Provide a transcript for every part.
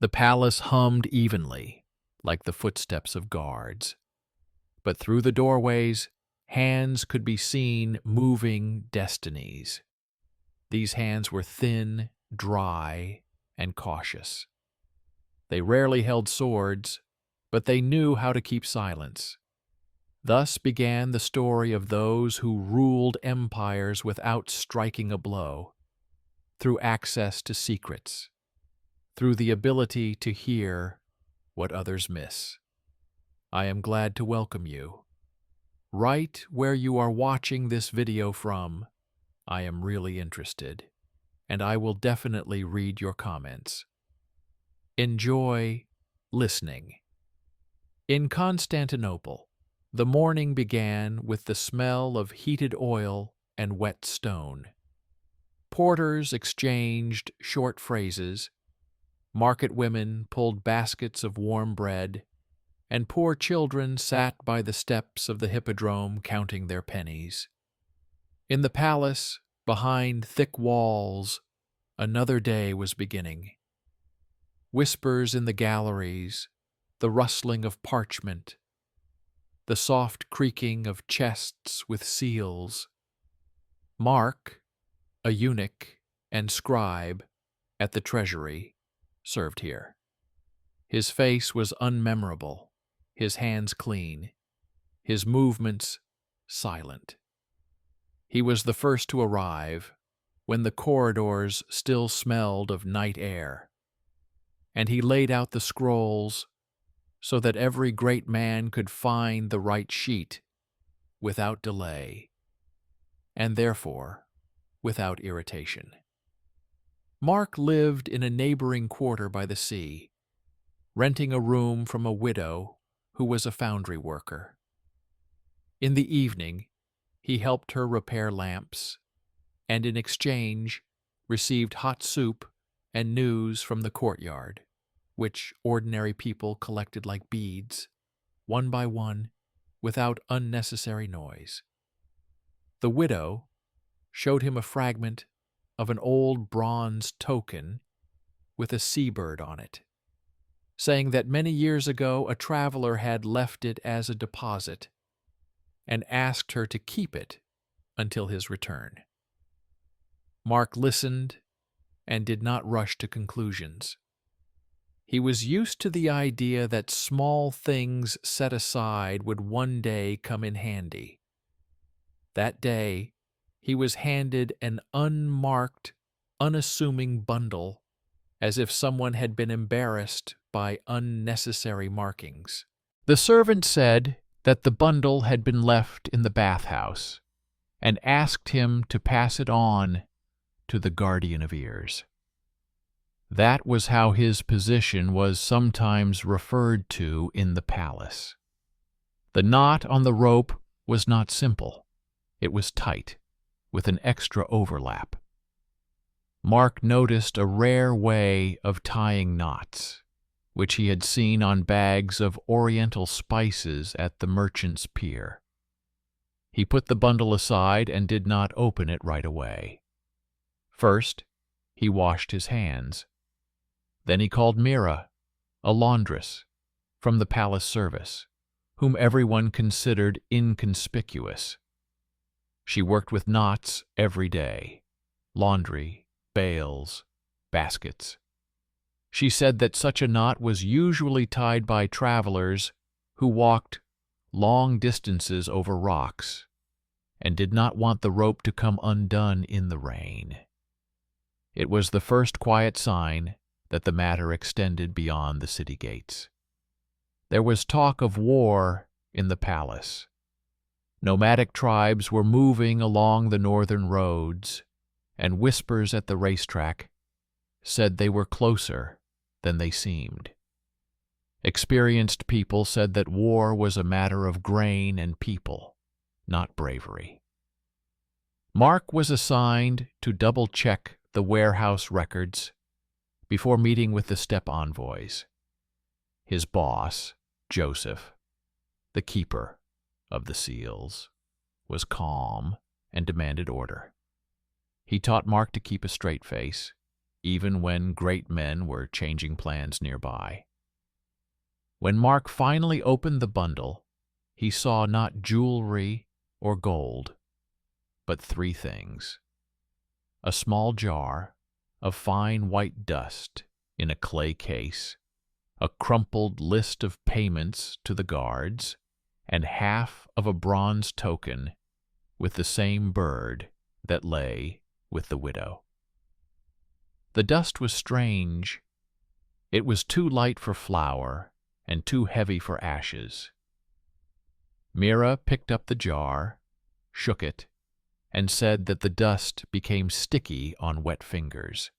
The palace hummed evenly, like the footsteps of guards. But through the doorways, hands could be seen moving destinies. These hands were thin, dry, and cautious. They rarely held swords, but they knew how to keep silence. Thus began the story of those who ruled empires without striking a blow, through access to secrets, through the ability to hear what others miss. I am glad to welcome you. Right where you are watching this video from, I am really interested, and I will definitely read your comments. Enjoy listening. In Constantinople, the morning began with the smell of heated oil and wet stone. Porters exchanged short phrases, market women pulled baskets of warm bread, and poor children sat by the steps of the hippodrome counting their pennies. In the palace, behind thick walls, another day was beginning. Whispers in the galleries, the rustling of parchment, the soft creaking of chests with seals. Mark, a eunuch and scribe at the treasury, served here. His face was unmemorable, his hands clean, his movements silent. He was the first to arrive, when the corridors still smelled of night air, and he laid out the scrolls so that every great man could find the right sheet without delay, and therefore without irritation. Mark lived in a neighboring quarter by the sea, renting a room from a widow who was a foundry worker. In the evening, he helped her repair lamps, and in exchange received hot soup and news from the courtyard, which ordinary people collected like beads, one by one, without unnecessary noise. The widow showed him a fragment of an old bronze token with a seabird on it, saying that many years ago a traveler had left it as a deposit and asked her to keep it until his return. Mark listened and did not rush to conclusions. He was used to the idea that small things set aside would one day come in handy. That day, he was handed an unmarked, unassuming bundle, as if someone had been embarrassed by unnecessary markings. The servant said that the bundle had been left in the bathhouse, and asked him to pass it on to the guardian of ears. That was how his position was sometimes referred to in the palace. The knot on the rope was not simple. It was tight, with an extra overlap. Mark noticed a rare way of tying knots, which he had seen on bags of oriental spices at the merchant's pier. He put the bundle aside and did not open it right away. First, he washed his hands. Then he called Mira, a laundress, from the palace service, whom everyone considered inconspicuous. She worked with knots every day, laundry, bales, baskets. She said that such a knot was usually tied by travelers who walked long distances over rocks and did not want the rope to come undone in the rain. It was the first quiet sign that the matter extended beyond the city gates. There was talk of war in the palace. Nomadic tribes were moving along the northern roads, and whispers at the racetrack said they were closer than they seemed. Experienced people said that war was a matter of grain and people, not bravery. Mark was assigned to double-check the warehouse records before meeting with the steppe envoys. His boss, Joseph, the keeper of the seals, was calm and demanded order. He taught Mark to keep a straight face, even when great men were changing plans nearby. When Mark finally opened the bundle, he saw not jewelry or gold, but three things: a small jar of fine white dust in a clay case, a crumpled list of payments to the guards, and half of a bronze token with the same bird that lay with the widow. The dust was strange. It was too light for flour and too heavy for ashes. Mira picked up the jar, shook it, and said that the dust became sticky on wet fingers.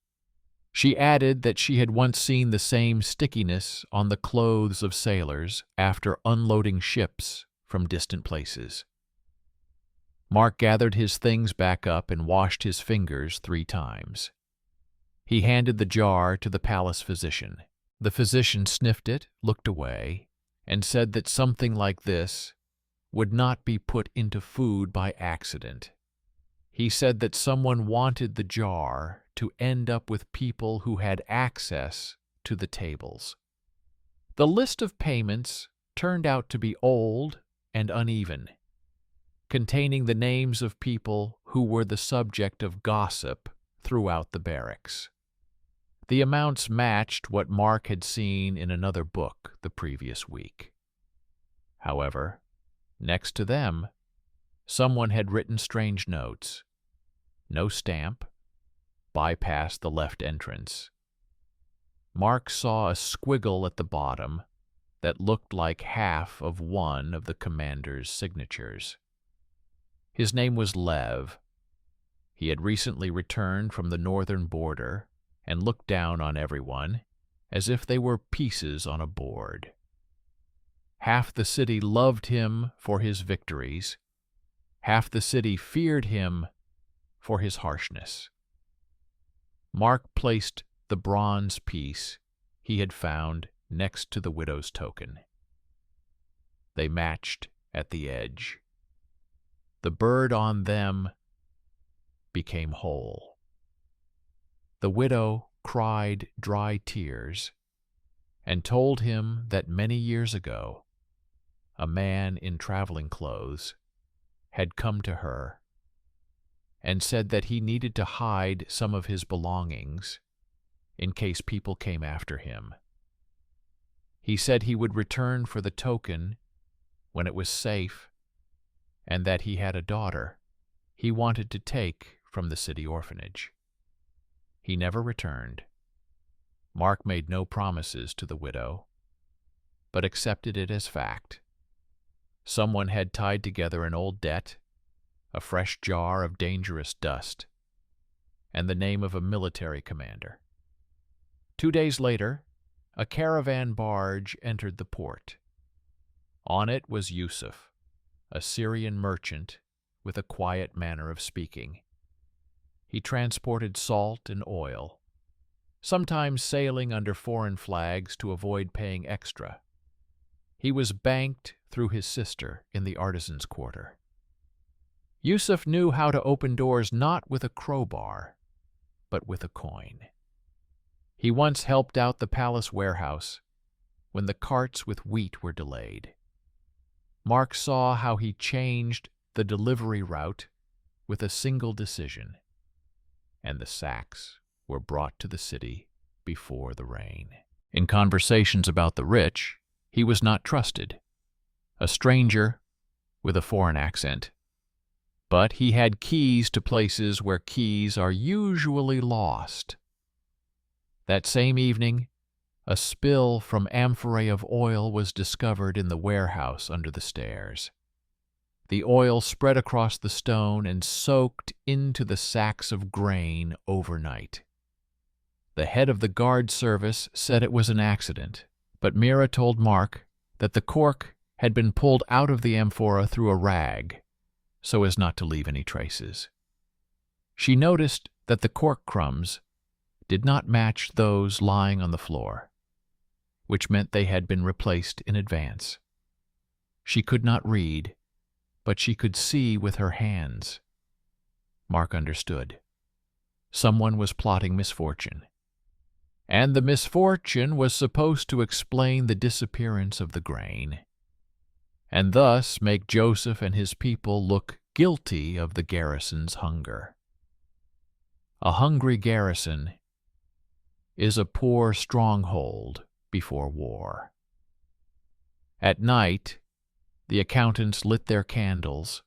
She added that she had once seen the same stickiness on the clothes of sailors after unloading ships from distant places. Mark gathered his things back up and washed his fingers 3 times. He handed the jar to the palace physician. The physician sniffed it, looked away, and said that something like this would not be put into food by accident. He said that someone wanted the jar to end up with people who had access to the tables. The list of payments turned out to be old and uneven, containing the names of people who were the subject of gossip throughout the barracks. The amounts matched what Mark had seen in another book the previous week. However, next to them, someone had written strange notes. No stamp, bypassed the left entrance. Mark saw a squiggle at the bottom that looked like half of one of the commander's signatures. His name was Lev. He had recently returned from the northern border and looked down on everyone as if they were pieces on a board. Half the city loved him for his victories. Half the city feared him for his harshness. Mark placed the bronze piece he had found next to the widow's token. They matched at the edge. The bird on them became whole. The widow cried dry tears and told him that many years ago, a man in traveling clothes had come to her and said that he needed to hide some of his belongings in case people came after him. He said he would return for the token when it was safe, and that he had a daughter he wanted to take from the city orphanage. He never returned. Mark made no promises to the widow, but accepted it as fact. Someone had tied together an old debt, a fresh jar of dangerous dust, and the name of a military commander. 2 days later, a caravan barge entered the port. On it was Yusuf, a Syrian merchant with a quiet manner of speaking. He transported salt and oil, sometimes sailing under foreign flags to avoid paying extra. He was banked through his sister in the artisans' quarter. Yusuf knew how to open doors not with a crowbar, but with a coin. He once helped out the palace warehouse when the carts with wheat were delayed. Mark saw how he changed the delivery route with a single decision, and the sacks were brought to the city before the rain. In conversations about the rich, he was not trusted, a stranger with a foreign accent. But he had keys to places where keys are usually lost. That same evening, a spill from amphorae of oil was discovered in the warehouse under the stairs. The oil spread across the stone and soaked into the sacks of grain overnight. The head of the guard service said it was an accident, but Mira told Mark that the cork had been pulled out of the amphora through a rag, so as not to leave any traces. She noticed that the cork crumbs did not match those lying on the floor, which meant they had been replaced in advance. She could not read, but she could see with her hands. Mark understood. Someone was plotting misfortune. and the misfortune was supposed to explain the disappearance of the grain, and thus make Joseph and his people look guilty of the garrison's hunger. A hungry garrison is a poor stronghold before war. At night, the accountants lit their candles,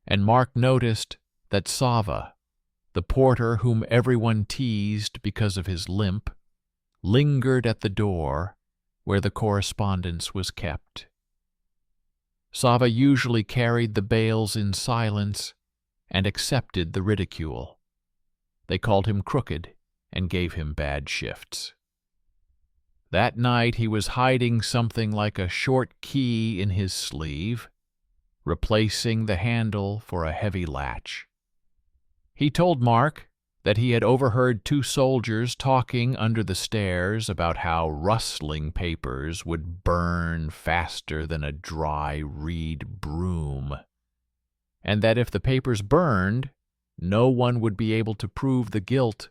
and Mark noticed that Sava, the porter whom everyone teased because of his limp, lingered at the door where the correspondence was kept. Sava usually carried the bales in silence and accepted the ridicule. They called him crooked and gave him bad shifts. That night he was hiding something like a short key in his sleeve, replacing the handle for a heavy latch. He told Mark that he had overheard two soldiers talking under the stairs about how rustling papers would burn faster than a dry reed broom, and that if the papers burned, no one would be able to prove the guilt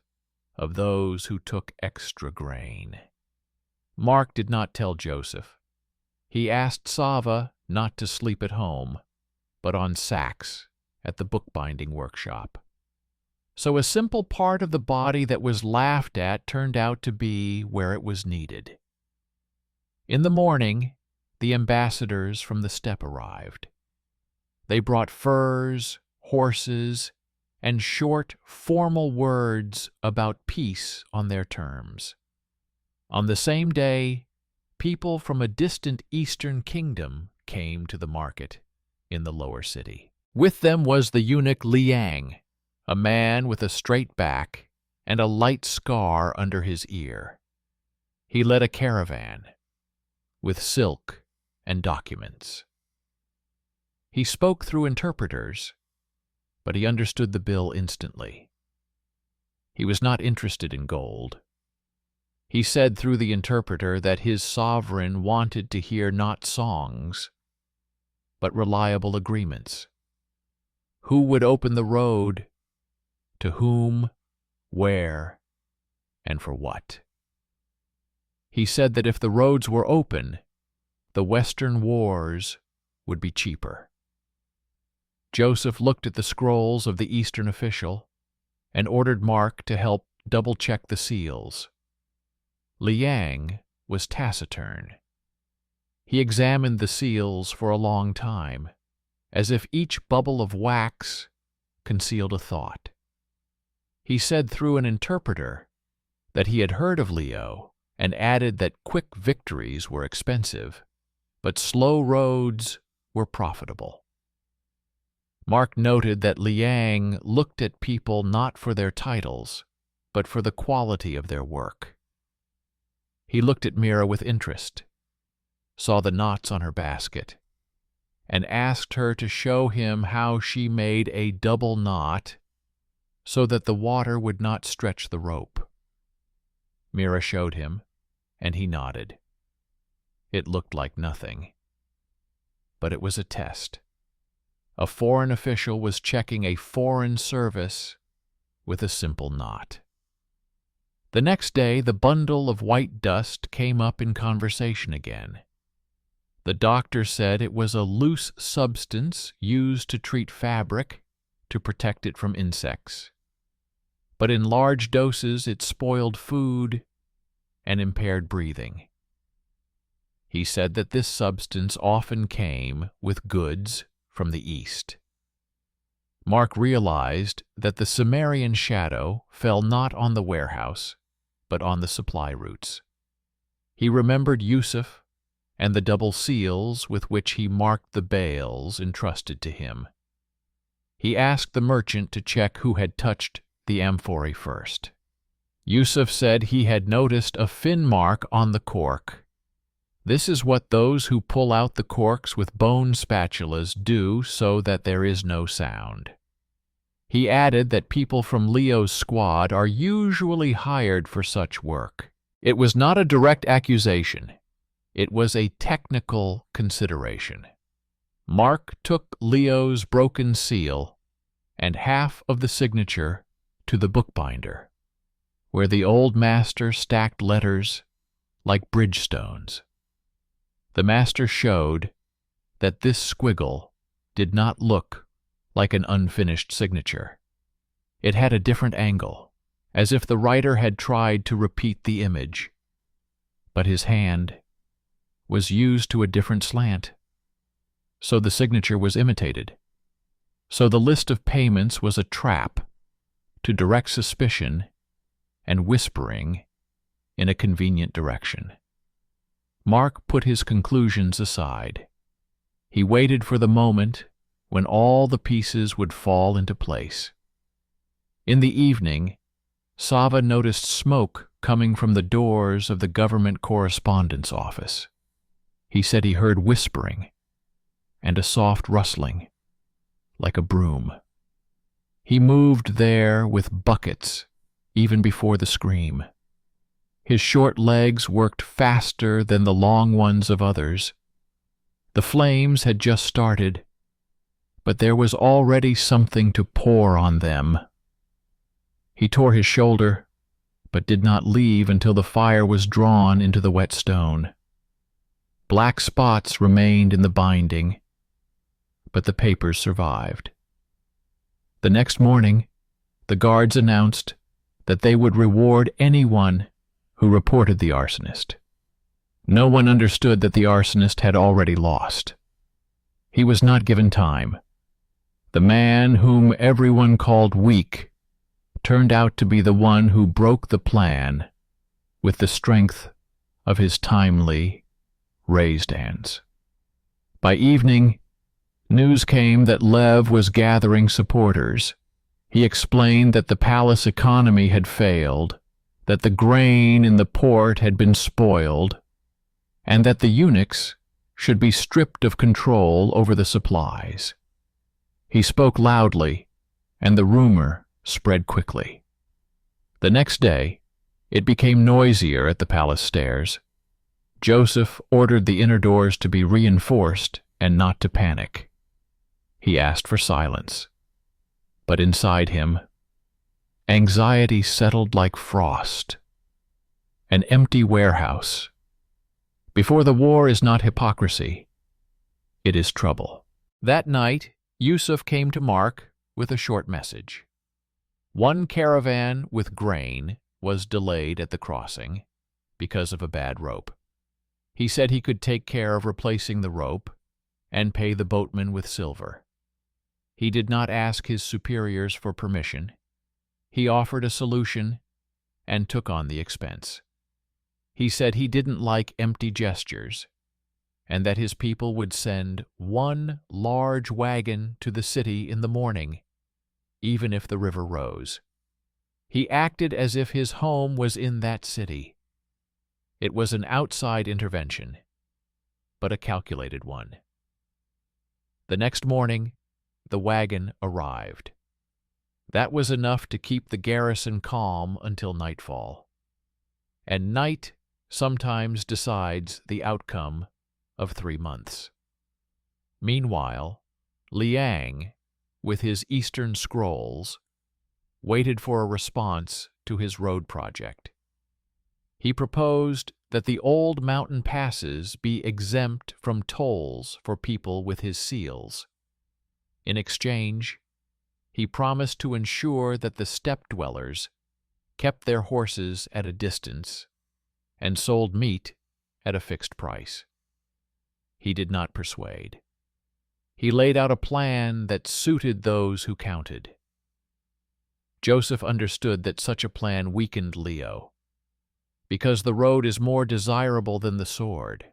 of those who took extra grain. Mark did not tell Joseph. He asked Sava not to sleep at home, but on sacks at the bookbinding workshop. So a simple part of the body that was laughed at turned out to be where it was needed. In the morning, the ambassadors from the steppe arrived. They brought furs, horses, and short, formal words about peace on their terms. On the same day, people from a distant eastern kingdom came to the market in the lower city. With them was the eunuch Liang, a man with a straight back and a light scar under his ear. He led a caravan with silk and documents. He spoke through interpreters, but he understood the bill instantly. He was not interested in gold. He said through the interpreter that his sovereign wanted to hear not songs, but reliable agreements. Who would open the road, to whom, where, and for what? He said that if the roads were open, the Western wars would be cheaper. Joseph looked at the scrolls of the Eastern official and ordered Mark to help double-check the seals. Liang was taciturn. He examined the seals for a long time, as if each bubble of wax concealed a thought. He said through an interpreter that he had heard of Leo and added that quick victories were expensive, but slow roads were profitable. Mark noted that Liang looked at people not for their titles, but for the quality of their work. He looked at Mira with interest, saw the knots on her basket, and asked her to show him how she made a double knot so that the water would not stretch the rope. Mira showed him, and he nodded. It looked like nothing, but it was a test. A foreign official was checking a foreign service with a simple knot. The next day, the bundle of white dust came up in conversation again. The doctor said it was a loose substance used to treat fabric to protect it from insects. But in large doses it spoiled food and impaired breathing. He said that this substance often came with goods from the east. Mark realized that the Sumerian shadow fell not on the warehouse, but on the supply routes. He remembered Yusuf and the double seals with which he marked the bales entrusted to him. He asked the merchant to check who had touched the amphorae first. Yusuf said he had noticed a fin mark on the cork. This is what those who pull out the corks with bone spatulas do so that there is no sound. He added that people from Leo's squad are usually hired for such work. It was not a direct accusation. It was a technical consideration. Mark took Leo's broken seal and half of the signature to the bookbinder, where the old master stacked letters like bridgestones. The master showed that this squiggle did not look like an unfinished signature. It had a different angle, as if the writer had tried to repeat the image. But his hand was used to a different slant, so the signature was imitated. So the list of payments was a trap to direct suspicion and whispering in a convenient direction. Mark put his conclusions aside. He waited for the moment when all the pieces would fall into place. In the evening, Sava noticed smoke coming from the doors of the government correspondence office. He said he heard whispering and a soft rustling, like a broom. He moved there with buckets even before the scream. His short legs worked faster than the long ones of others. The flames had just started, but there was already something to pour on them. He tore his shoulder, but did not leave until the fire was drawn into the wet stone. Black spots remained in the binding, but the papers survived. The next morning, the guards announced that they would reward anyone who reported the arsonist. No one understood that the arsonist had already lost. He was not given time. The man whom everyone called weak turned out to be the one who broke the plan with the strength of his timely, raised hands. By evening, news came that Lev was gathering supporters. He explained that the palace economy had failed, that the grain in the port had been spoiled, and that the eunuchs should be stripped of control over the supplies. He spoke loudly, and the rumor spread quickly. The next day, it became noisier at the palace stairs. Joseph ordered the inner doors to be reinforced and not to panic. He asked for silence, but inside him, anxiety settled like frost. An empty warehouse. Before the war is not hypocrisy, it is trouble. That night, Yusuf came to Mark with a short message. One caravan with grain was delayed at the crossing because of a bad rope. He said he could take care of replacing the rope and pay the boatman with silver. He did not ask his superiors for permission. He offered a solution and took on the expense. He said he didn't like empty gestures, and that his people would send one large wagon to the city in the morning, even if the river rose. He acted as if his home was in that city. It was an outside intervention, but a calculated one. The next morning, the wagon arrived. That was enough to keep the garrison calm until nightfall. And night sometimes decides the outcome of 3 months. Meanwhile, Liang, with his Eastern scrolls, waited for a response to his road project. He proposed that the old mountain passes be exempt from tolls for people with his seals. In exchange, he promised to ensure that the steppe dwellers kept their horses at a distance and sold meat at a fixed price. He did not persuade. He laid out a plan that suited those who counted. Joseph understood that such a plan weakened Leo, because the road is more desirable than the sword.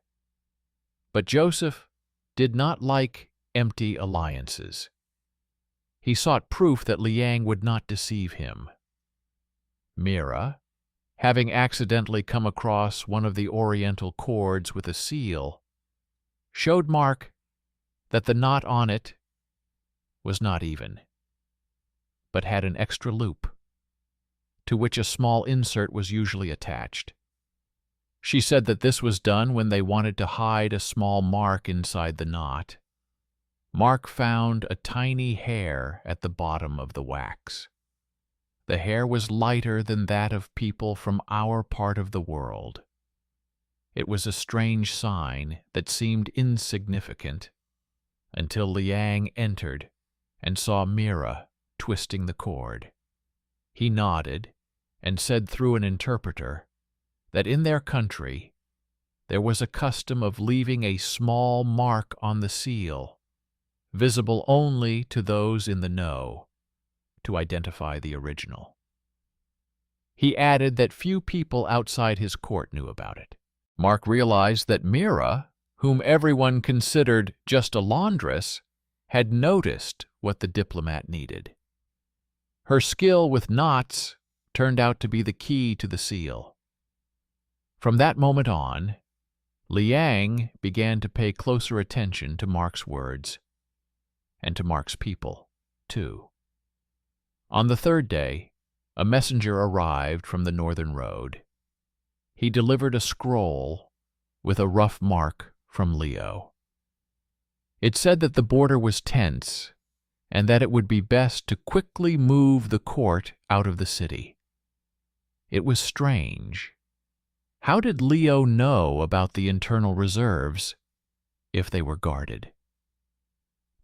But Joseph did not like empty alliances. He sought proof that Liang would not deceive him. Mira, having accidentally come across one of the oriental cords with a seal, showed Mark that the knot on it was not even, but had an extra loop, to which a small insert was usually attached. She said that this was done when they wanted to hide a small mark inside the knot. Mark found a tiny hair at the bottom of the wax. The hair was lighter than that of people from our part of the world. It was a strange sign that seemed insignificant until Liang entered and saw Mira twisting the cord. He nodded and said through an interpreter that in their country there was a custom of leaving a small mark on the seal, visible only to those in the know, to identify the original. He added that few people outside his court knew about it. Mark realized that Mira, whom everyone considered just a laundress, had noticed what the diplomat needed. Her skill with knots turned out to be the key to the seal. From that moment on, Liang began to pay closer attention to Mark's words, and to Mark's people, too. On the third day, a messenger arrived from the northern road. He delivered a scroll with a rough mark from Leo. It said that the border was tense and that it would be best to quickly move the court out of the city. It was strange. How did Leo know about the internal reserves if they were guarded?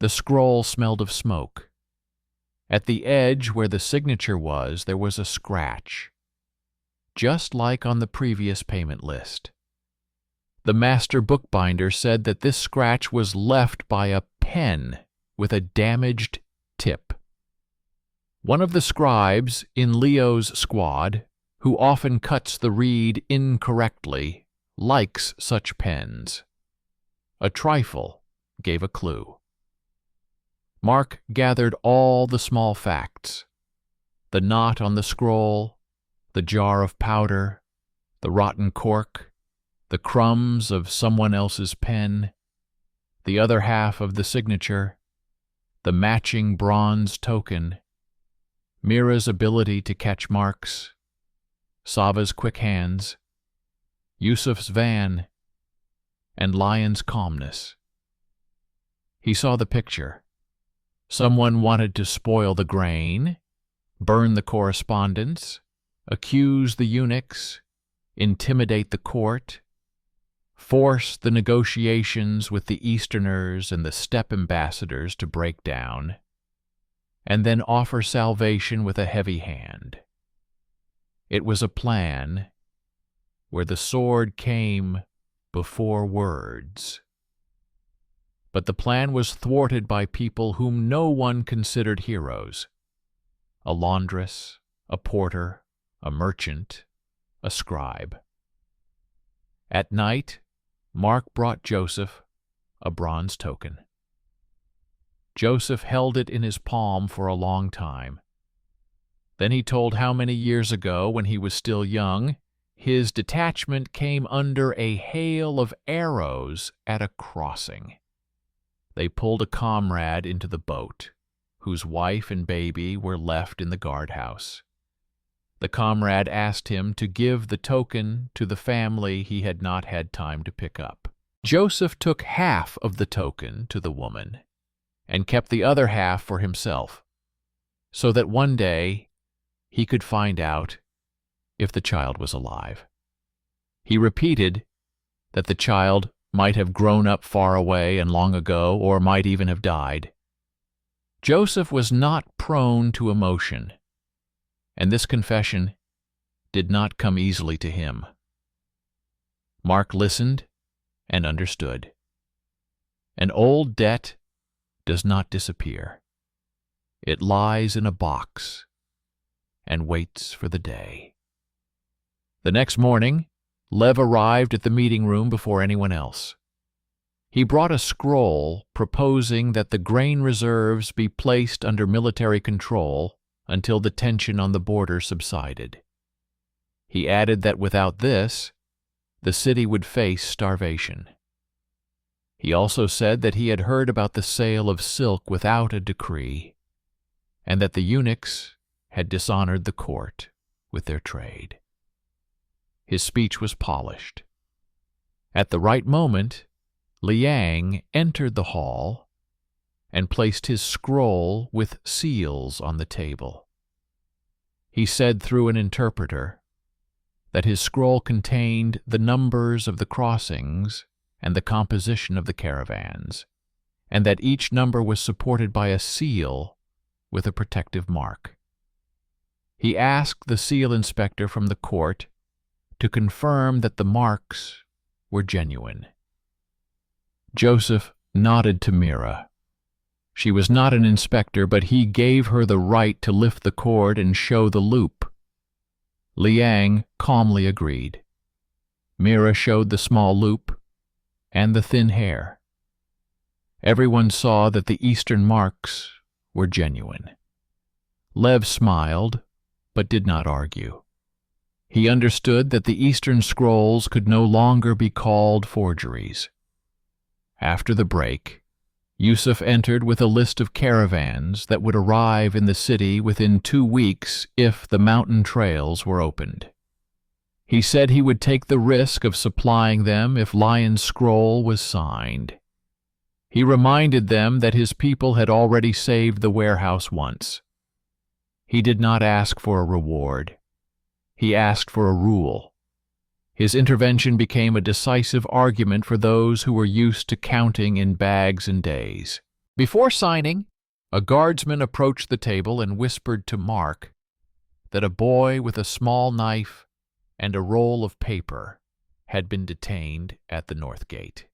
The scroll smelled of smoke. At the edge where the signature was, there was a scratch, just like on the previous payment list. The master bookbinder said that this scratch was left by a pen with a damaged tip. One of the scribes in Leo's squad, who often cuts the reed incorrectly, likes such pens. A trifle gave a clue. Mark gathered all the small facts: the knot on the scroll, the jar of powder, the rotten cork, the crumbs of someone else's pen, the other half of the signature, the matching bronze token, Mira's ability to catch marks, Sava's quick hands, Yusuf's van, and Lion's calmness. He saw the picture. Someone wanted to spoil the grain, burn the correspondence, accuse the eunuchs, intimidate the court, force the negotiations with the Easterners and the steppe ambassadors to break down, and then offer salvation with a heavy hand. It was a plan where the sword came before words. But the plan was thwarted by people whom no one considered heroes: a laundress, a porter, a merchant, a scribe. At night, Mark brought Joseph a bronze token. Joseph held it in his palm for a long time. Then he told how many years ago, when he was still young, his detachment came under a hail of arrows at a crossing. They pulled a comrade into the boat, whose wife and baby were left in the guardhouse. The comrade asked him to give the token to the family he had not had time to pick up. Joseph took half of the token to the woman and kept the other half for himself, so that one day he could find out if the child was alive. He repeated that the child might have grown up far away and long ago, or might even have died. Joseph was not prone to emotion, and this confession did not come easily to him. Mark listened and understood. An old debt does not disappear. It lies in a box and waits for the day. The next morning, Lev arrived at the meeting room before anyone else. He brought a scroll proposing that the grain reserves be placed under military control until the tension on the border subsided. He added that without this, the city would face starvation. He also said that he had heard about the sale of silk without a decree, and that the eunuchs had dishonored the court with their trade. His speech was polished. At the right moment, Liang entered the hall and placed his scroll with seals on the table. He said through an interpreter that his scroll contained the numbers of the crossings and the composition of the caravans, and that each number was supported by a seal with a protective mark. He asked the seal inspector from the court to confirm that the marks were genuine. Joseph nodded to Mira. She was not an inspector, but he gave her the right to lift the cord and show the loop. Liang calmly agreed. Mira showed the small loop and the thin hair. Everyone saw that the Eastern marks were genuine. Lev smiled, but did not argue. He understood that the Eastern scrolls could no longer be called forgeries. After the break, Yusuf entered with a list of caravans that would arrive in the city within 2 weeks if the mountain trails were opened. He said he would take the risk of supplying them if Lion's scroll was signed. He reminded them that his people had already saved the warehouse once. He did not ask for a reward. He asked for a rule. His intervention became a decisive argument for those who were used to counting in bags and days. Before signing, a guardsman approached the table and whispered to Mark that a boy with a small knife and a roll of paper had been detained at the north gate.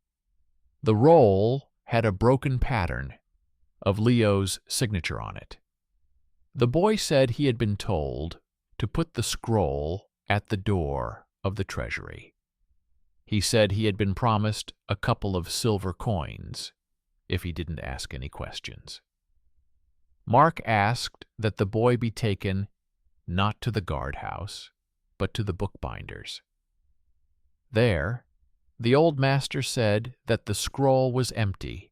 The roll had a broken pattern of Leo's signature on it. The boy said he had been told to put the scroll at the door of the treasury. He said he had been promised a couple of silver coins if he didn't ask any questions. Mark asked that the boy be taken not to the guardhouse, but to the bookbinder's. There, the old master said that the scroll was empty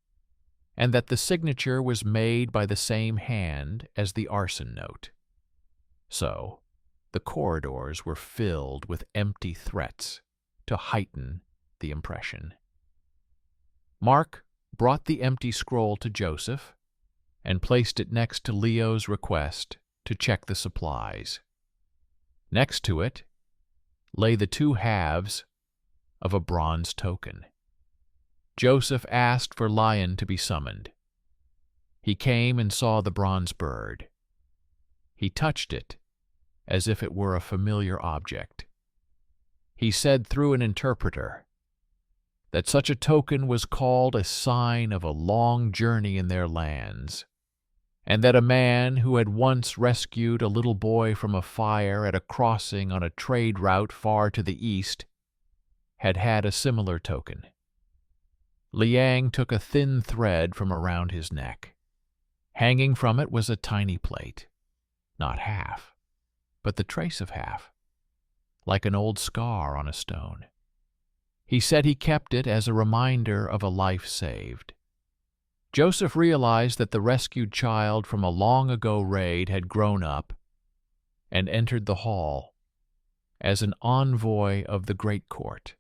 and that the signature was made by the same hand as the arson note. So, the corridors were filled with empty threats to heighten the impression. Mark brought the empty scroll to Joseph and placed it next to Leo's request to check the supplies. Next to it lay the 2 halves of a bronze token. Joseph asked for Lion to be summoned. He came and saw the bronze bird. He touched it as if it were a familiar object. He said through an interpreter that such a token was called a sign of a long journey in their lands, and that a man who had once rescued a little boy from a fire at a crossing on a trade route far to the east had had a similar token. Liang took a thin thread from around his neck. Hanging from it was a tiny plate, not half, but the trace of half, like an old scar on a stone. He said he kept it as a reminder of a life saved. Joseph realized that the rescued child from a long-ago raid had grown up and entered the hall as an envoy of the Great Court.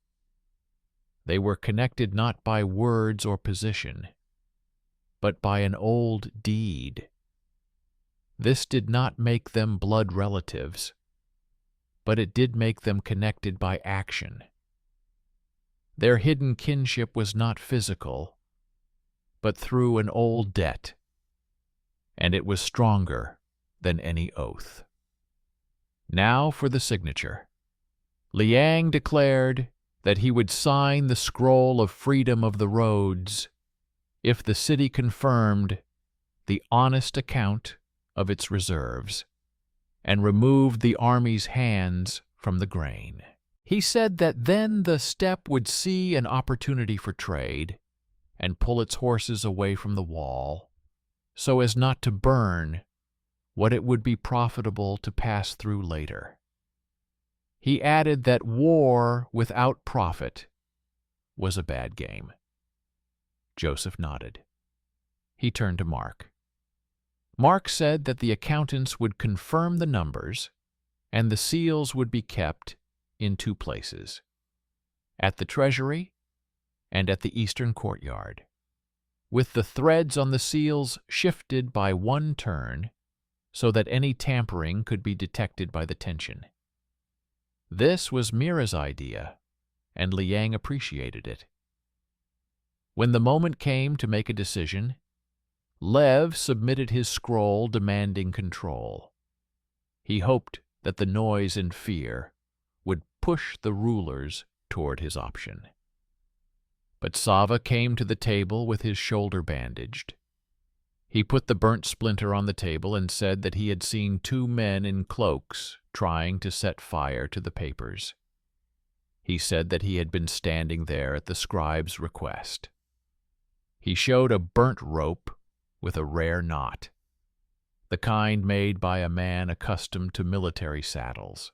They were connected not by words or position, but by an old deed. This did not make them blood relatives, but it did make them connected by action. Their hidden kinship was not physical, but through an old debt, and it was stronger than any oath. Now for the signature. Liang declared that he would sign the scroll of freedom of the roads if the city confirmed the honest account of its reserves and removed the army's hands from the grain. He said that then the steppe would see an opportunity for trade and pull its horses away from the wall so as not to burn what it would be profitable to pass through later. He added that war without profit was a bad game. Joseph nodded. He turned to Mark. Mark said that the accountants would confirm the numbers and the seals would be kept in 2 places, at the treasury and at the eastern courtyard, with the threads on the seals shifted by 1 turn so that any tampering could be detected by the tension. This was Mira's idea, and Liang appreciated it. When the moment came to make a decision, Lev submitted his scroll demanding control. He hoped that the noise and fear would push the rulers toward his option. But Sava came to the table with his shoulder bandaged. He put the burnt splinter on the table and said that he had seen two men in cloaks trying to set fire to the papers. He said that he had been standing there at the scribe's request. He showed a burnt rope with a rare knot, the kind made by a man accustomed to military saddles.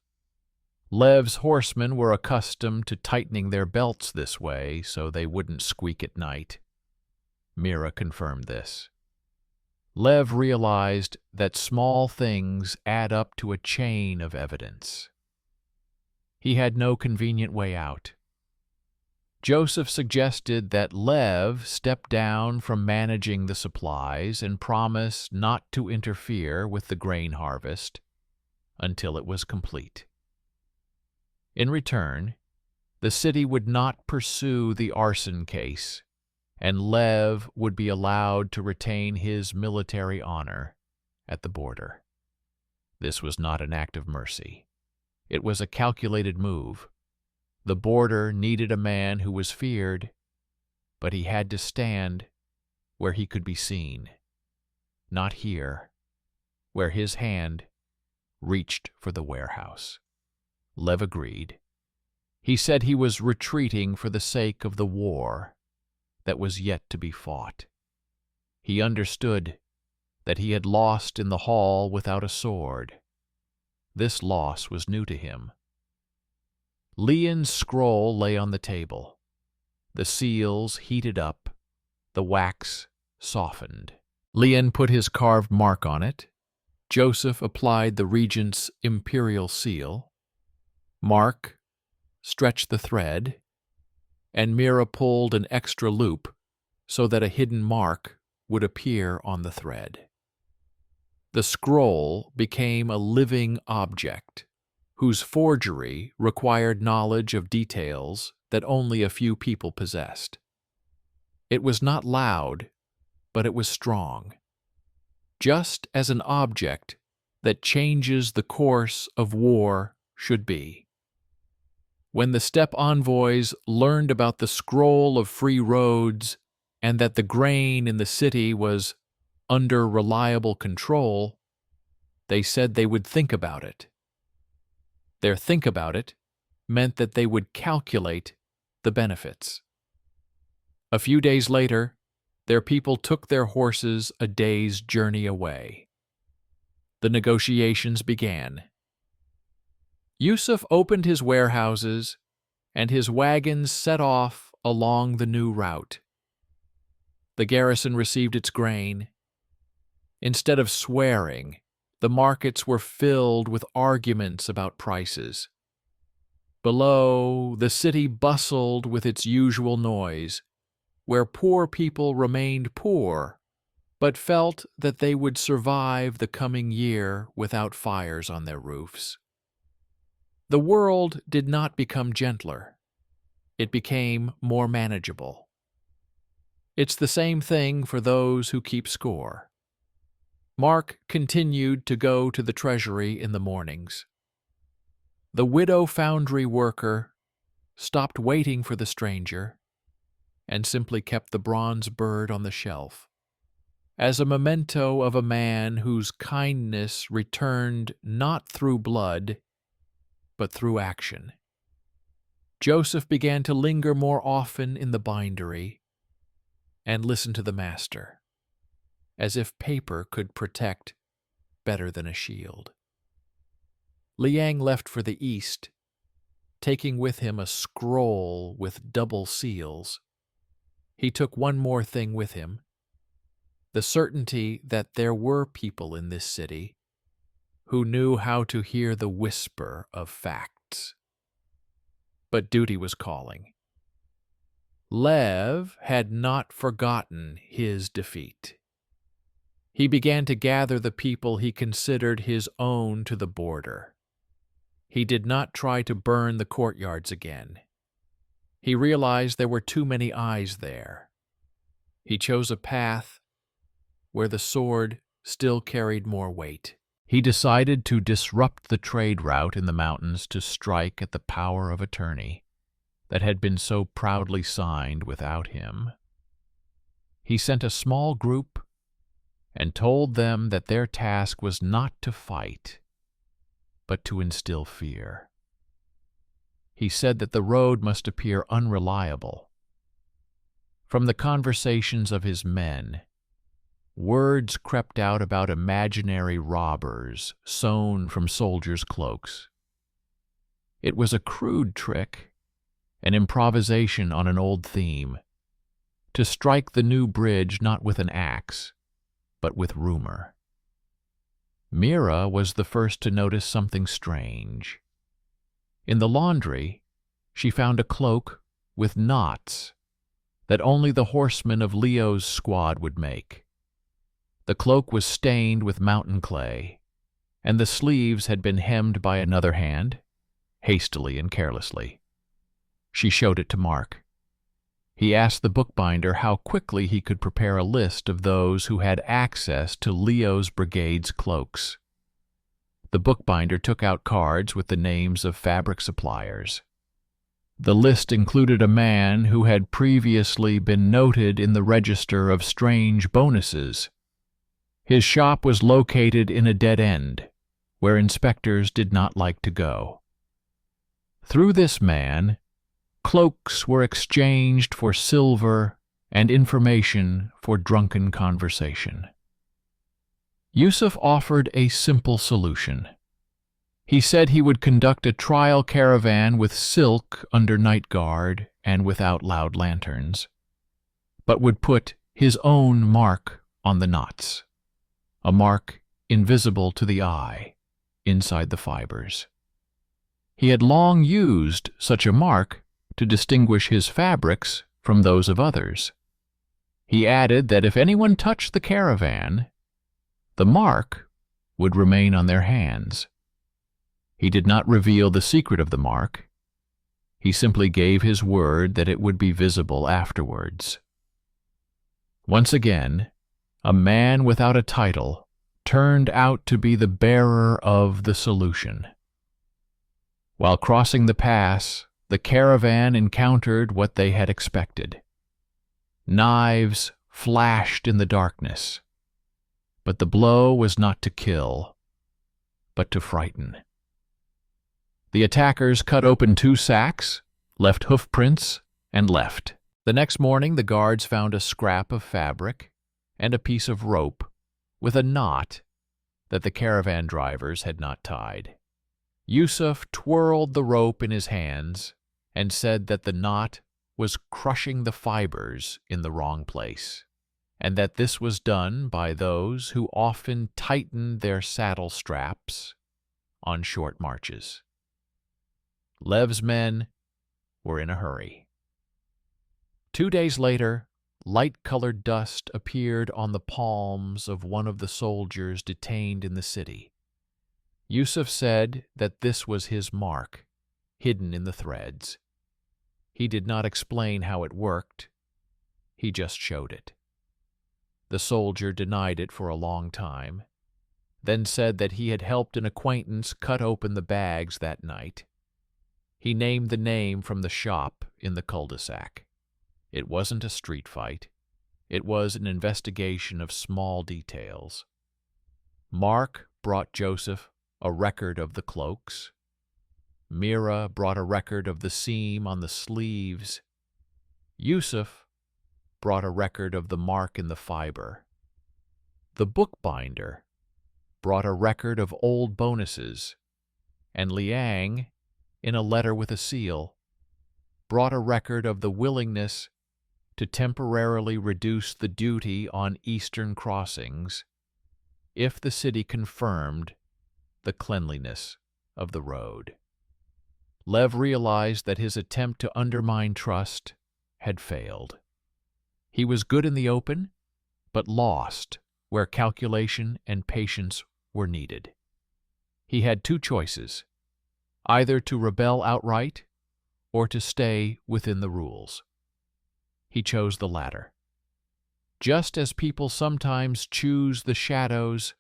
Lev's horsemen were accustomed to tightening their belts this way so they wouldn't squeak at night. Mira confirmed this. Lev realized that small things add up to a chain of evidence. He had no convenient way out. Joseph suggested that Lev step down from managing the supplies and promise not to interfere with the grain harvest until it was complete. In return, the city would not pursue the arson case, and Lev would be allowed to retain his military honor at the border. This was not an act of mercy. It was a calculated move. The border needed a man who was feared, but he had to stand where he could be seen, not here, where his hand reached for the warehouse. Lev agreed. He said he was retreating for the sake of the war that was yet to be fought. He understood that he had lost in the hall without a sword. This loss was new to him. Lian's scroll lay on the table. The seals heated up, the wax softened. Lian put his carved mark on it. Joseph applied the regent's imperial seal. Mark stretched the thread, and Mira pulled an extra loop so that a hidden mark would appear on the thread. The scroll became a living object, whose forgery required knowledge of details that only a few people possessed. It was not loud, but it was strong, just as an object that changes the course of war should be. When the steppe envoys learned about the scroll of free roads and that the grain in the city was under reliable control, they said they would think about it. Their think about it meant that they would calculate the benefits. A few days later, their people took their horses a day's journey away. The negotiations began. Yusuf opened his warehouses, and his wagons set off along the new route. The garrison received its grain. Instead of swearing, the markets were filled with arguments about prices. Below, the city bustled with its usual noise, where poor people remained poor, but felt that they would survive the coming year without fires on their roofs. The world did not become gentler. It became more manageable. It's the same thing for those who keep score. Mark continued to go to the treasury in the mornings. The widow foundry worker stopped waiting for the stranger and simply kept the bronze bird on the shelf, as a memento of a man whose kindness returned not through blood, but through action. Joseph began to linger more often in the bindery and listen to the master, as if paper could protect better than a shield. Liang left for the east, taking with him a scroll with double seals. He took one more thing with him: the certainty that there were people in this city who knew how to hear the whisper of facts. But duty was calling. Lev had not forgotten his defeat. He began to gather the people he considered his own to the border. He did not try to burn the courtyards again. He realized there were too many eyes there. He chose a path where the sword still carried more weight. He decided to disrupt the trade route in the mountains to strike at the power of attorney that had been so proudly signed without him. He sent a small group and told them that their task was not to fight, but to instill fear. He said that the road must appear unreliable. From the conversations of his men, words crept out about imaginary robbers sewn from soldiers' cloaks. It was a crude trick, an improvisation on an old theme, to strike the new bridge not with an axe, but with rumor. Mira was the first to notice something strange. In the laundry, she found a cloak with knots that only the horsemen of Leo's squad would make. The cloak was stained with mountain clay, and the sleeves had been hemmed by another hand, hastily and carelessly. She showed it to Mark. He asked the bookbinder how quickly he could prepare a list of those who had access to Leo's brigade's cloaks. The bookbinder took out cards with the names of fabric suppliers. The list included a man who had previously been noted in the register of strange bonuses. His shop was located in a dead end, where inspectors did not like to go. Through this man, cloaks were exchanged for silver and information for drunken conversation. Yusuf offered a simple solution. He said he would conduct a trial caravan with silk under night guard and without loud lanterns, but would put his own mark on the knots, a mark invisible to the eye inside the fibers. He had long used such a mark to distinguish his fabrics from those of others. He added that if anyone touched the caravan, the mark would remain on their hands. He did not reveal the secret of the mark. He simply gave his word that it would be visible afterwards. Once again, a man without a title turned out to be the bearer of the solution. While crossing the pass, the caravan encountered what they had expected. Knives flashed in the darkness, but the blow was not to kill, but to frighten. The attackers cut open 2 sacks, left hoof prints, and left. The next morning, the guards found a scrap of fabric and a piece of rope with a knot that the caravan drivers had not tied. Yusuf twirled the rope in his hands and said that the knot was crushing the fibers in the wrong place, and that this was done by those who often tightened their saddle straps on short marches. Lev's men were in a hurry. 2 days later, light-colored dust appeared on the palms of one of the soldiers detained in the city. Yusuf said that this was his mark, hidden in the threads. He did not explain how it worked. He just showed it. The soldier denied it for a long time, then said that he had helped an acquaintance cut open the bags that night. He named the name from the shop in the cul-de-sac. It wasn't a street fight. It was an investigation of small details. Mark brought Joseph a record of the cloaks. Mira brought a record of the seam on the sleeves. Yusuf brought a record of the mark in the fiber. The bookbinder brought a record of old bonuses, and Liang, in a letter with a seal, brought a record of the willingness to temporarily reduce the duty on eastern crossings if the city confirmed the cleanliness of the road. Lev realized that his attempt to undermine trust had failed. He was good in the open, but lost where calculation and patience were needed. He had two choices, either to rebel outright or to stay within the rules. He chose the latter. Just as people sometimes choose the shadows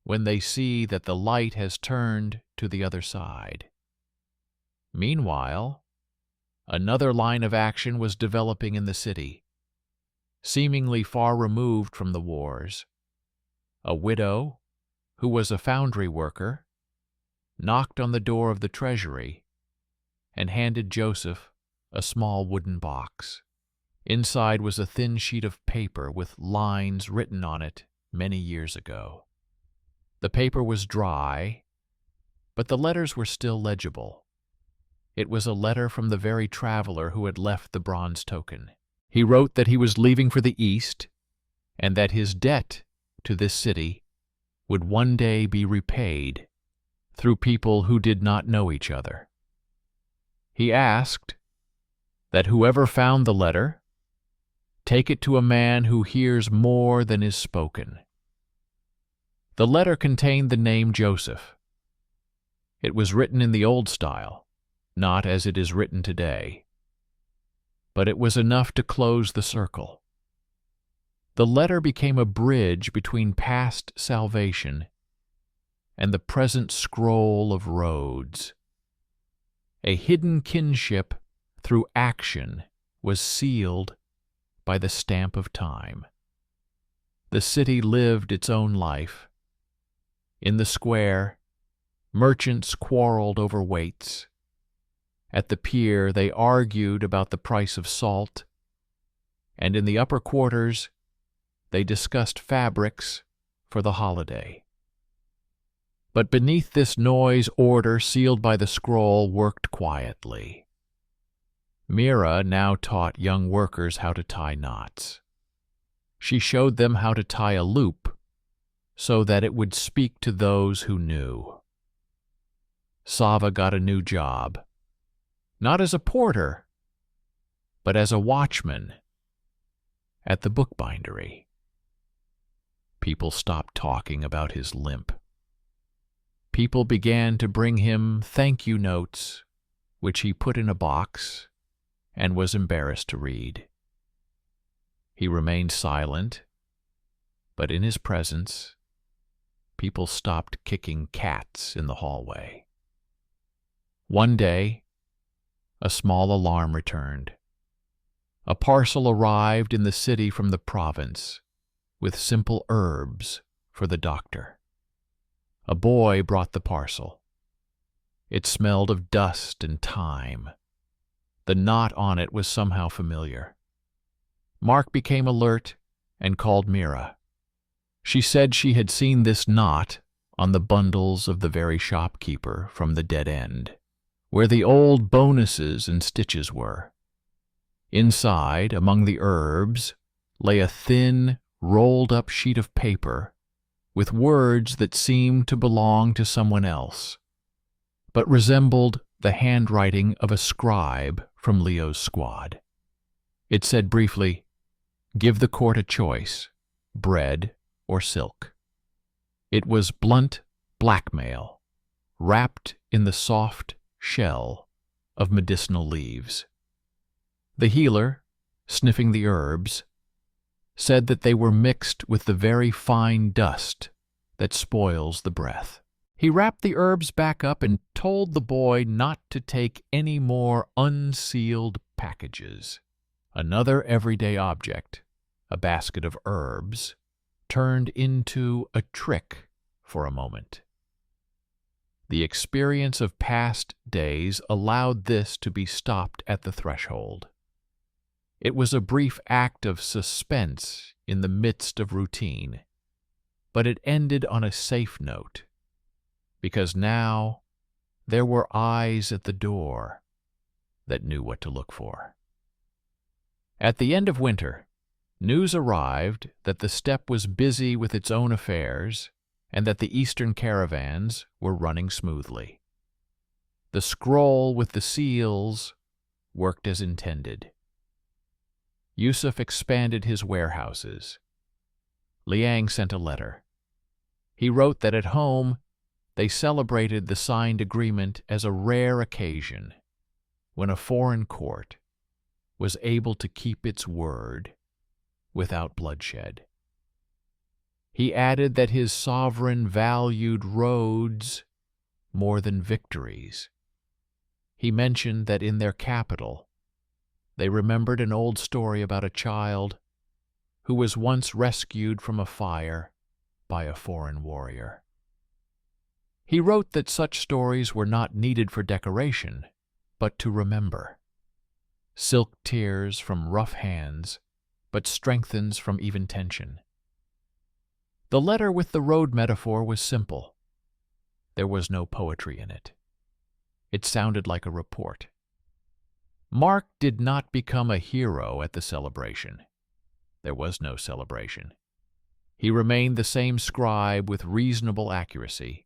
when they see that the light has turned to the other side. Meanwhile, another line of action was developing in the city, seemingly far removed from the wars. A widow, who was a foundry worker, knocked on the door of the treasury and handed Joseph a small wooden box. Inside was a thin sheet of paper with lines written on it many years ago. The paper was dry, but the letters were still legible. It was a letter from the very traveler who had left the bronze token. He wrote that he was leaving for the East, and that his debt to this city would one day be repaid through people who did not know each other. He asked that whoever found the letter take it to a man who hears more than is spoken. The letter contained the name Joseph. It was written in the old style, not as it is written today, but it was enough to close the circle. The letter became a bridge between past salvation and the present scroll of roads. A hidden kinship through action was sealed by the stamp of time. The city lived its own life. In the square, merchants quarreled over weights. At the pier, they argued about the price of salt. And in the upper quarters, they discussed fabrics for the holiday. But beneath this noise, order sealed by the scroll worked quietly. Mira now taught young workers how to tie knots. She showed them how to tie a loop so that it would speak to those who knew. Sava got a new job, not as a porter, but as a watchman at the bookbindery. People stopped talking about his limp. People began to bring him thank you notes, which he put in a box and was embarrassed to read. He remained silent, but in his presence, people stopped kicking cats in the hallway. One day, a small alarm returned. A parcel arrived in the city from the province with simple herbs for the doctor. A boy brought the parcel. It smelled of dust and thyme. The knot on it was somehow familiar. Mark became alert and called Mira. She said she had seen this knot on the bundles of the very shopkeeper from the dead end, where the old bonuses and stitches were. Inside, among the herbs, lay a thin, rolled-up sheet of paper with words that seemed to belong to someone else, but resembled the handwriting of a scribe from Leo's squad. It said briefly, "Give the court a choice, bread or silk." It was blunt blackmail, wrapped in the soft shell of medicinal leaves. The healer, sniffing the herbs, said that they were mixed with the very fine dust that spoils the breath. He wrapped the herbs back up and told the boy not to take any more unsealed packages. Another everyday object, a basket of herbs, turned into a trick for a moment. The experience of past days allowed this to be stopped at the threshold. It was a brief act of suspense in the midst of routine, but it ended on a safe note, because now there were eyes at the door that knew what to look for. At the end of winter, news arrived that the steppe was busy with its own affairs and that the eastern caravans were running smoothly. The scroll with the seals worked as intended. Yusuf expanded his warehouses. Liang sent a letter. He wrote that at home they celebrated the signed agreement as a rare occasion when a foreign court was able to keep its word without bloodshed. He added that his sovereign valued roads more than victories. He mentioned that in their capital they remembered an old story about a child who was once rescued from a fire by a foreign warrior. He wrote that such stories were not needed for decoration, but to remember. Silk tears from rough hands, but strengthens from even tension. The letter with the road metaphor was simple. There was no poetry in it. It sounded like a report. Mark did not become a hero at the celebration. There was no celebration. He remained the same scribe with reasonable accuracy.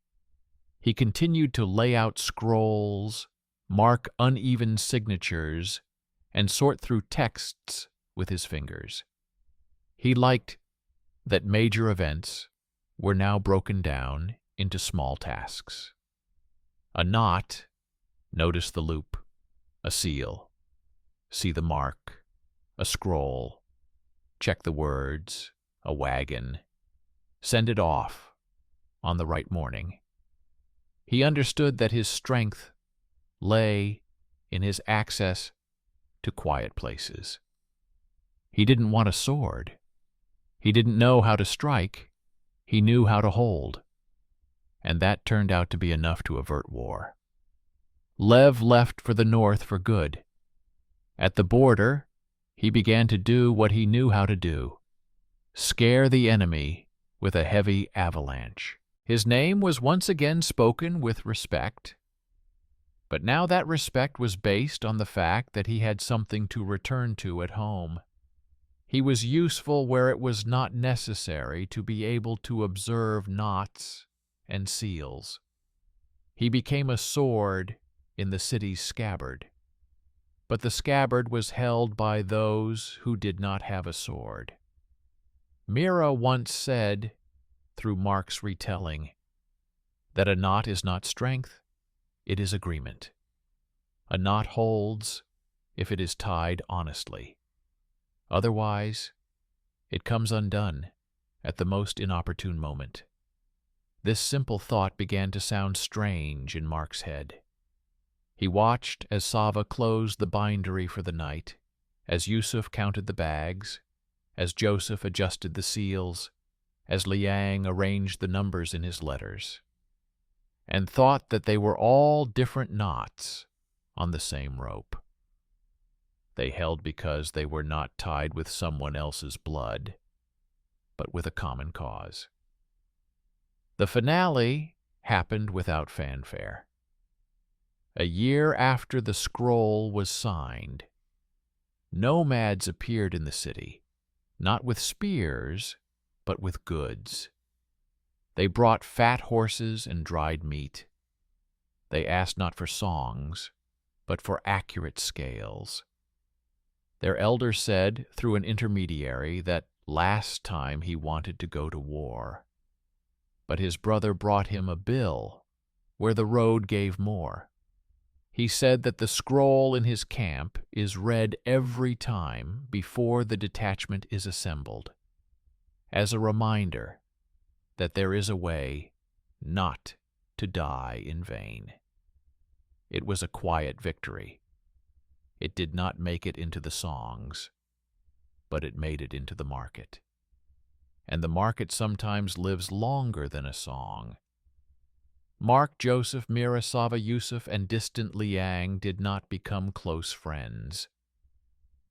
He continued to lay out scrolls, mark uneven signatures, and sort through texts with his fingers. He liked that major events were now broken down into small tasks. A knot, notice the loop. A seal, see the mark. A scroll, check the words. A wagon, send it off on the right morning. He understood that his strength lay in his access to quiet places. He didn't want a sword. He didn't know how to strike. He knew how to hold. And that turned out to be enough to avert war. Lev left for the north for good. At the border, he began to do what he knew how to do: scare the enemy with a heavy avalanche. His name was once again spoken with respect, but now that respect was based on the fact that he had something to return to at home. He was useful where it was not necessary to be able to observe knots and seals. He became a sword in the city's scabbard, but the scabbard was held by those who did not have a sword. Mira once said, through Mark's retelling, that a knot is not strength, it is agreement. A knot holds if it is tied honestly. Otherwise, it comes undone at the most inopportune moment. This simple thought began to sound strange in Mark's head. He watched as Sava closed the bindery for the night, as Yusuf counted the bags, as Joseph adjusted the seals, as Liang arranged the numbers in his letters, and thought that they were all different knots on the same rope. They held because they were not tied with someone else's blood, but with a common cause. The finale happened without fanfare. A year after the scroll was signed, nomads appeared in the city, not with spears, but with goods. They brought fat horses and dried meat. They asked not for songs, but for accurate scales. Their elder said, through an intermediary, that last time he wanted to go to war. But his brother brought him a bill where the road gave more. He said that the scroll in his camp is read every time before the detachment is assembled, as a reminder that there is a way not to die in vain. It was a quiet victory. It did not make it into the songs, but it made it into the market. And the market sometimes lives longer than a song. Mark, Joseph, Mira, Sava, Yusuf, and distant Liang did not become close friends.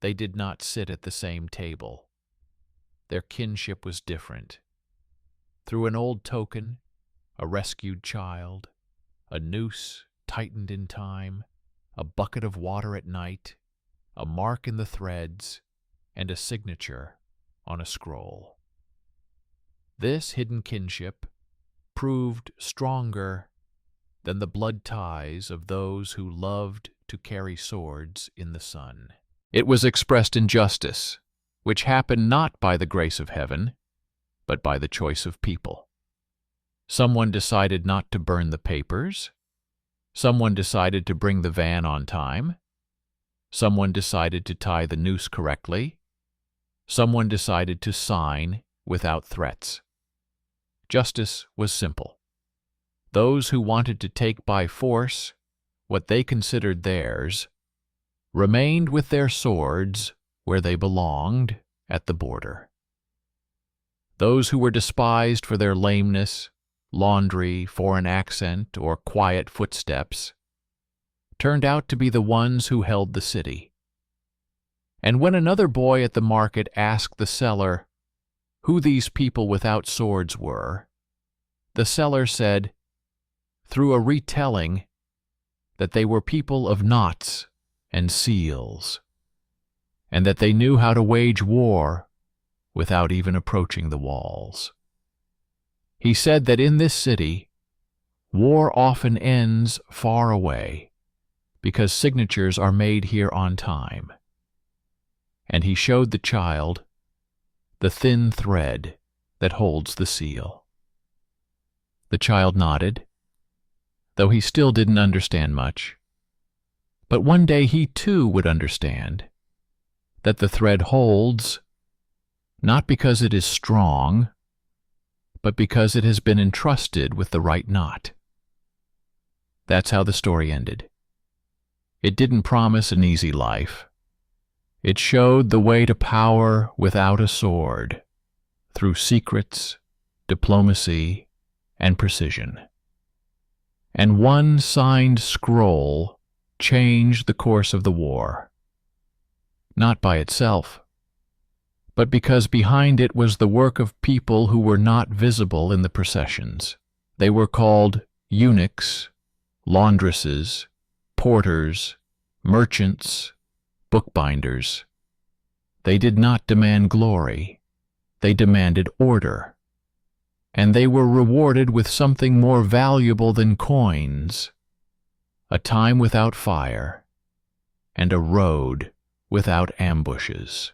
They did not sit at the same table. Their kinship was different. Through an old token, a rescued child, a noose tightened in time, a bucket of water at night, a mark in the threads, and a signature on a scroll. This hidden kinship proved stronger than the blood ties of those who loved to carry swords in the sun. It was expressed in justice, which happened not by the grace of heaven, but by the choice of people. Someone decided not to burn the papers. Someone decided to bring the van on time. Someone decided to tie the noose correctly. Someone decided to sign without threats. Justice was simple. Those who wanted to take by force what they considered theirs remained with their swords where they belonged, at the border. Those who were despised for their lameness, laundry, foreign accent, or quiet footsteps turned out to be the ones who held the city. And when another boy at the market asked the seller who these people without swords were, the seller said, through a retelling, that they were people of knots and seals, and that they knew how to wage war without even approaching the walls. He said that in this city, war often ends far away because signatures are made here on time. And he showed the child the thin thread that holds the seal. The child nodded, though he still didn't understand much. But one day he too would understand that the thread holds not because it is strong, but because it has been entrusted with the right knot. That's how the story ended. It didn't promise an easy life. It showed the way to power without a sword, through secrets, diplomacy, and precision. And one signed scroll changed the course of the war, not by itself, but because behind it was the work of people who were not visible in the processions. They were called eunuchs, laundresses, porters, merchants, bookbinders. They did not demand glory. They demanded order. And they were rewarded with something more valuable than coins: a time without fire and a road without ambushes.